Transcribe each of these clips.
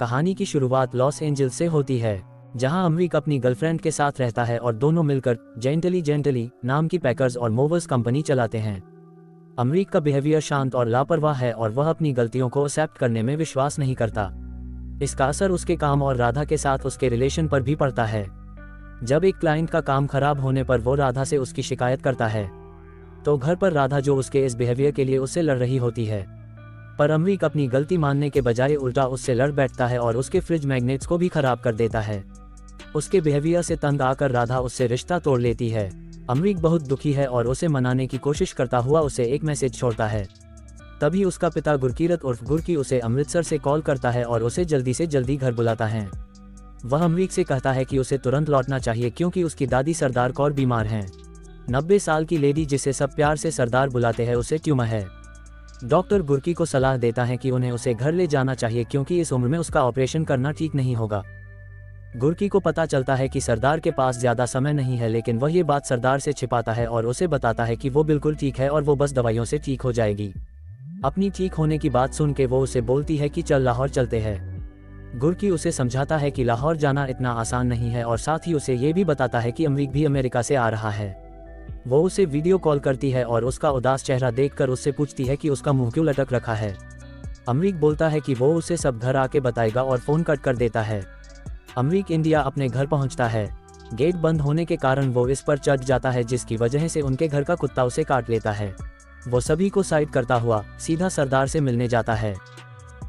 कहानी की शुरुआत लॉस एंजल्स से होती है, जहां अमरीक अपनी गर्लफ्रेंड के साथ रहता है और दोनों मिलकर जेंटली नाम की पैकर्स और मूवर्स कंपनी चलाते हैं। अमरीक का बिहेवियर शांत और लापरवाह है और वह अपनी गलतियों को एक्सेप्ट करने में विश्वास नहीं करता। इसका असर उसके काम और राधा के साथ उसके रिलेशन पर भी पड़ता है। जब एक क्लाइंट का काम खराब होने पर वो राधा से उसकी शिकायत करता है, तो घर पर राधा जो उसके इस बिहेवियर के लिए उससे लड़ रही होती है, पर अमरीक अपनी गलती मानने के बजाय उल्टा उससे लड़ बैठता है और उसके फ्रिज मैग्नेट्स को भी खराब कर देता है। उसके बिहेवियर से तंग आकर राधा उससे रिश्ता तोड़ लेती है। अमरीक बहुत दुखी है और उसे मनाने की कोशिश करता हुआ उसे एक मैसेज छोड़ता है। तभी उसका पिता गुरकीरत उर्फ गुरकी उसे अमृतसर से कॉल करता है और उसे जल्दी से जल्दी घर बुलाता है। वह अमरीक से कहता है कि उसे तुरंत लौटना चाहिए क्योंकि उसकी दादी सरदार कौर बीमार हैं। 90 साल की लेडी जिसे सब प्यार से सरदार बुलाते हैं, उसे ट्यूमर है। डॉक्टर गुरकी को सलाह देता है कि उन्हें उसे घर ले जाना चाहिए क्योंकि इस उम्र में उसका ऑपरेशन करना ठीक नहीं होगा। गुरकी को पता चलता है कि सरदार के पास ज़्यादा समय नहीं है, लेकिन वह ये बात सरदार से छिपाता है और उसे बताता है कि वो बिल्कुल ठीक है और वो बस दवाइयों से ठीक हो जाएगी। अपनी ठीक होने की बात सुन के वो उसे बोलती है कि चल लाहौर चलते हैं। गुरकी उसे समझाता है कि लाहौर जाना इतना आसान नहीं है और साथ ही उसे ये भी बताता है कि अमरीक भी अमेरिका से आ रहा है। वो उसे वीडियो कॉल करती है और उसका उदास चेहरा देखकर उससे पूछती है कि उसका मुंह क्यों लटक रखा है। अमरीक बोलता है कि वो उसे सब घर आके बताएगा और फ़ोन कट कर देता है। अमरीक इंडिया अपने घर पहुंचता है। गेट बंद होने के कारण वो इस पर चढ़ जाता है, जिसकी वजह से उनके घर का कुत्ता उसे काट लेता है। वो सभी को साइड करता हुआ सीधा सरदार से मिलने जाता है।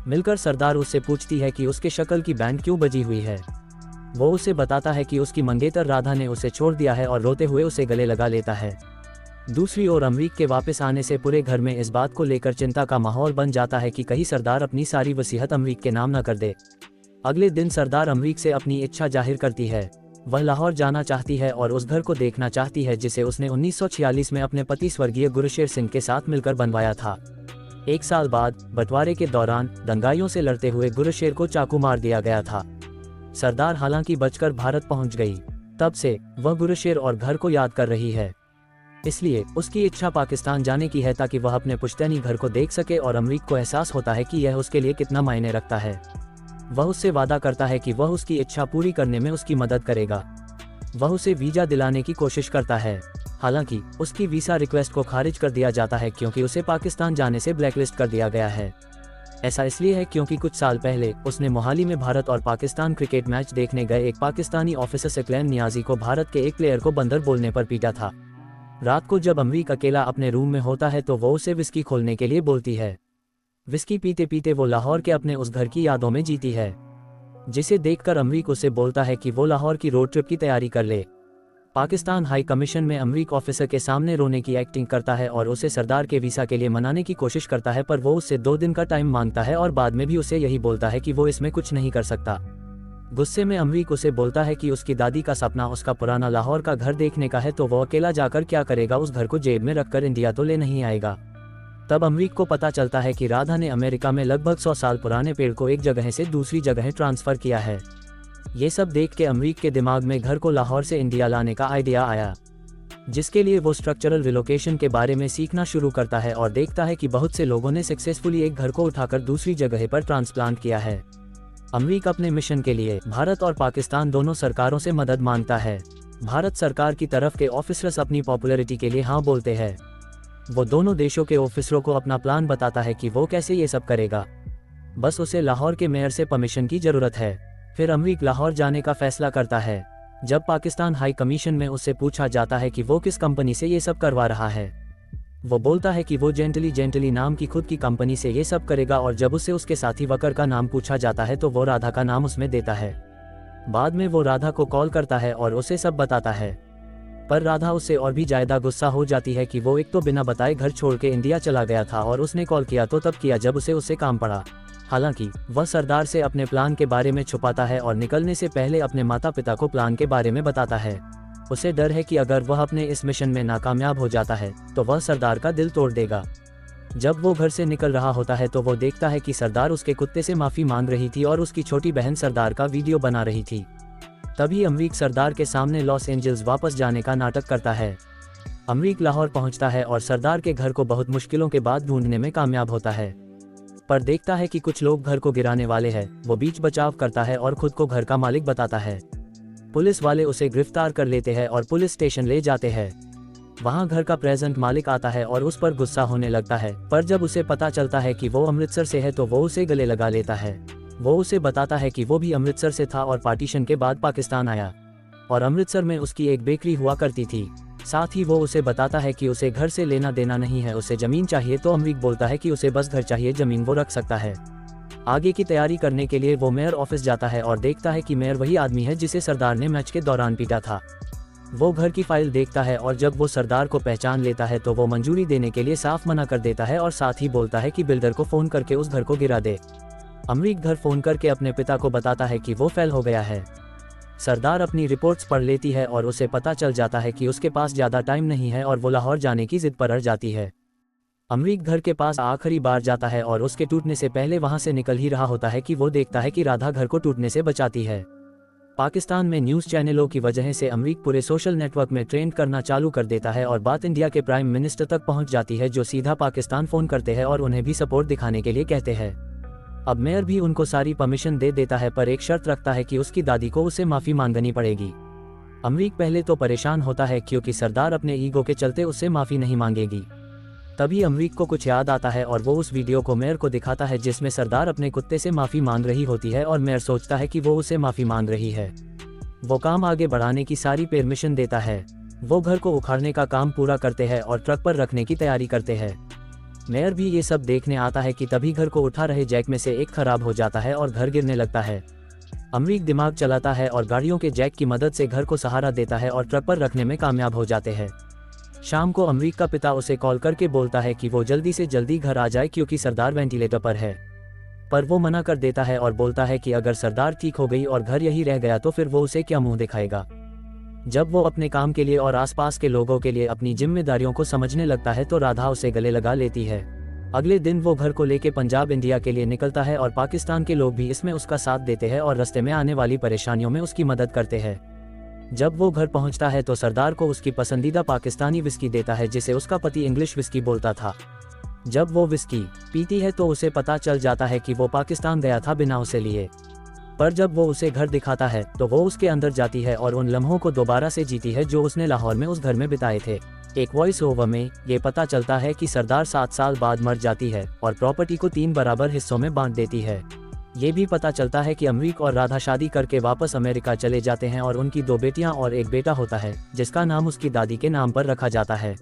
मिलकर सरदार उससे पूछती है कि उसके शक्ल की बैंड क्यों बजी हुई है। वो उसे बताता है कि उसकी मंगेतर राधा ने उसे छोड़ दिया है और रोते हुए उसे गले लगा लेता है। दूसरी ओर अमरीक के वापस आने से पूरे घर में इस बात को लेकर चिंता का माहौल बन जाता है कि कहीं सरदार अपनी सारी वसीयत अमरीक के नाम न कर दे। अगले दिन सरदार अमरीक से अपनी इच्छा जाहिर करती है। वह लाहौर जाना चाहती है और उस घर को देखना चाहती है जिसे उसने 1946 में अपने पति स्वर्गीय गुरशेर सिंह के साथ मिलकर बनवाया था। 1 साल बाद बंटवारे के दौरान दंगाइयों से लड़ते हुए गुरशेर को चाकू मार दिया गया था। सरदार हालांकि बचकर भारत पहुंच गई। तब से वह गुरशेर और घर को याद कर रही है, इसलिए उसकी इच्छा पाकिस्तान जाने की है ताकि वह अपने पुश्तैनी घर को देख सके और अमरीक को एहसास होता है कि यह उसके लिए कितना मायने रखता है। वह उससे वादा करता है कि वह उसकी इच्छा पूरी करने में उसकी मदद करेगा। वह उसे वीजा दिलाने की कोशिश करता है, हालांकि उसकी वीसा रिक्वेस्ट को खारिज कर दिया जाता है क्योंकि उसे पाकिस्तान जाने से ब्लैकलिस्ट कर दिया गया है। ऐसा इसलिए है क्योंकि कुछ साल पहले उसने मोहाली में भारत और पाकिस्तान क्रिकेट मैच देखने गए एक पाकिस्तानी ऑफिसर सकलैन नियाजी को भारत के एक प्लेयर को बंदर बोलने पर पीटा था। रात को जब अमरीक अकेला अपने रूम में होता है तो वो उसे विस्की खोलने के लिए बोलती है। विस्की पीते पीते वो लाहौर के अपने उस घर की यादों में जीती है, जिसे देखकर अमरीक उसे बोलता है कि वो लाहौर की रोड ट्रिप की तैयारी कर ले। पाकिस्तान हाई कमीशन में अमरीक ऑफिसर के सामने रोने की एक्टिंग करता है और उसे सरदार के वीसा के लिए मनाने की कोशिश करता है, पर वो उससे 2 दिन का टाइम मांगता है और बाद में भी उसे यही बोलता है कि वो इसमें कुछ नहीं कर सकता। गुस्से में अमरीक उसे बोलता है कि उसकी दादी का सपना उसका पुराना लाहौर का घर देखने का है, तो वो अकेला जाकर क्या करेगा, उस घर को जेब में रखकर इंडिया तो ले नहीं आएगा। तब अमरीक को पता चलता है कि राधा ने अमेरिका में लगभग 100 साल पुराने पेड़ को एक जगह से दूसरी जगह ट्रांसफ़र किया है। ये सब देख के अमरीक के दिमाग में घर को लाहौर से इंडिया लाने का आइडिया आया, जिसके लिए वो स्ट्रक्चरल रिलोकेशन के बारे में सीखना शुरू करता है और देखता है कि बहुत से लोगों ने सक्सेसफुली एक घर को उठाकर दूसरी जगह पर ट्रांसप्लांट किया है। अमरीक अपने मिशन के लिए भारत और पाकिस्तान दोनों सरकारों से मदद मांगता है। भारत सरकार की तरफ के ऑफिसर्स अपनी पॉपुलैरिटी के लिए हाँ बोलते हैं। वो दोनों देशों के ऑफिसरों को अपना प्लान बताता है कि वो कैसे ये सब करेगा, बस उसे लाहौर के मेयर से परमिशन की ज़रूरत है। फिर अमरीक लाहौर जाने का फैसला करता है। जब पाकिस्तान हाई कमीशन में उससे पूछा जाता है कि वो किस कंपनी से ये सब करवा रहा है, वो बोलता है कि वो जेंटली नाम की खुद की कंपनी से ये सब करेगा, और जब उससे उसके साथी वकर का नाम पूछा जाता है तो वो राधा का नाम उसमें देता है। बाद में वो राधा को कॉल करता है और उसे सब बताता है, पर राधा उससे और भी ज़्यादा गुस्सा हो जाती है कि वो एक तो बिना बताए घर छोड़ के इंडिया चला गया था और उसने कॉल किया तो तब किया जब उसे काम पड़ा। हालांकि वह सरदार से अपने प्लान के बारे में छुपाता है और निकलने से पहले अपने माता पिता को प्लान के बारे में बताता है। उसे डर है कि अगर वह अपने इस मिशन में नाकामयाब हो जाता है तो वह सरदार का दिल तोड़ देगा। जब वो घर से निकल रहा होता है तो वो देखता है कि सरदार उसके कुत्ते से माफ़ी मांग रही थी और उसकी छोटी बहन सरदार का वीडियो बना रही थी। तभी अमरीक सरदार के सामने लॉस एंजल्स वापस जाने का नाटक करता है। अमरीक लाहौर पहुंचता है और सरदार के घर को बहुत मुश्किलों के बाद ढूंढने में कामयाब होता है। पर देखता है कि कुछ लोग घर को गिराने वाले हैं। वो बीच बचाव करता है और खुद को घर का मालिक बताता है। पुलिस वाले उसे गिरफ्तार कर लेते हैं और पुलिस स्टेशन ले जाते हैं। वहां घर का प्रेजेंट मालिक आता है और उस पर गुस्सा होने लगता है, पर जब उसे पता चलता है कि वो अमृतसर से है तो वो उसे गले लगा लेता है। वो उसे बताता है कि वो भी अमृतसर से था और पार्टीशन के बाद पाकिस्तान आया और अमृतसर में उसकी एक बेकरी हुआ करती थी। साथ ही वो उसे बताता है कि उसे घर से लेना देना नहीं है, उसे जमीन चाहिए। तो अमरीक बोलता है कि उसे बस घर चाहिए, जमीन वो रख सकता है। आगे की तैयारी करने के लिए वो मेयर ऑफिस जाता है और देखता है कि मेयर वही आदमी है जिसे सरदार ने मैच के दौरान पीटा था। वो घर की फाइल देखता है और जब वो सरदार को पहचान लेता है तो वो मंजूरी देने के लिए साफ मना कर देता है और साथ ही बोलता है कि बिल्डर को फोन करके उस घर को गिरा दे। अमरीक घर फोन करके अपने पिता को बताता है कि वो फेल हो गया है। सरदार अपनी रिपोर्ट्स पढ़ लेती है और उसे पता चल जाता है कि उसके पास ज़्यादा टाइम नहीं है और वो लाहौर जाने की जिद पर अड़ जाती है। अमरीक घर के पास आखिरी बार जाता है और उसके टूटने से पहले वहां से निकल ही रहा होता है कि वो देखता है कि राधा घर को टूटने से बचाती है। पाकिस्तान में न्यूज़ चैनलों की वजह से अमरीक पूरे सोशल नेटवर्क में ट्रेंड करना चालू कर देता है और बात इंडिया के प्राइम मिनिस्टर तक पहुंच जाती है, जो सीधा पाकिस्तान फ़ोन करते हैं और उन्हें भी सपोर्ट दिखाने के लिए कहते हैं। अब मेयर भी उनको सारी परमिशन दे देता है, पर एक शर्त रखता है कि उसकी दादी को उसे माफ़ी मांगनी पड़ेगी। अमरीक पहले तो परेशान होता है क्योंकि सरदार अपने ईगो के चलते उससे माफ़ी नहीं मांगेगी। तभी अमरीक को कुछ याद आता है और वो उस वीडियो को मेयर को दिखाता है जिसमें सरदार अपने कुत्ते से माफ़ी मांग रही होती है और मेयर सोचता है कि वो उसे माफ़ी मांग रही है। वो काम आगे बढ़ाने की सारी परमिशन देता है। वो घर को उखाड़ने का काम पूरा करते हैं और ट्रक पर रखने की तैयारी करते हैं। मेयर भी ये सब देखने आता है कि तभी घर को उठा रहे जैक में से एक खराब हो जाता है और घर गिरने लगता है। अमरीक दिमाग चलाता है और गाड़ियों के जैक की मदद से घर को सहारा देता है और ट्रक पर रखने में कामयाब हो जाते हैं। शाम को अमरीक का पिता उसे कॉल करके बोलता है कि वो जल्दी से जल्दी घर आ जाए क्योंकि सरदार वेंटिलेटर पर है, पर वो मना कर देता है और बोलता है कि अगर सरदार ठीक हो गई और घर यही रह गया तो फिर वो उसे क्या मुंह दिखाएगा। जब वो अपने काम के लिए और आसपास के लोगों के लिए अपनी जिम्मेदारियों को समझने लगता है तो राधा उसे गले लगा लेती है। अगले दिन वो घर को लेके पंजाब इंडिया के लिए निकलता है और पाकिस्तान के लोग भी इसमें उसका साथ देते हैं और रास्ते में आने वाली परेशानियों में उसकी मदद करते हैं। जब वो घर पहुंचता है तो सरदार को उसकी पसंदीदा पाकिस्तानी विस्की देता है जिसे उसका पति इंग्लिश विस्की बोलता था। जब वो विस्की पीती है तो उसे पता चल जाता है कि वो पाकिस्तान गया था बिना उसे लिए, पर जब वो उसे घर दिखाता है तो वो उसके अंदर जाती है और उन लम्हों को दोबारा से जीती है जो उसने लाहौर में उस घर में बिताए थे। एक वॉइस ओवर में ये पता चलता है कि सरदार 7 साल बाद मर जाती है और प्रॉपर्टी को 3 बराबर हिस्सों में बांट देती है। ये भी पता चलता है कि अमरीक और राधा शादी करके वापस अमेरिका चले जाते हैं और उनकी 2 बेटियां और एक बेटा होता है जिसका नाम उसकी दादी के नाम पर रखा जाता है।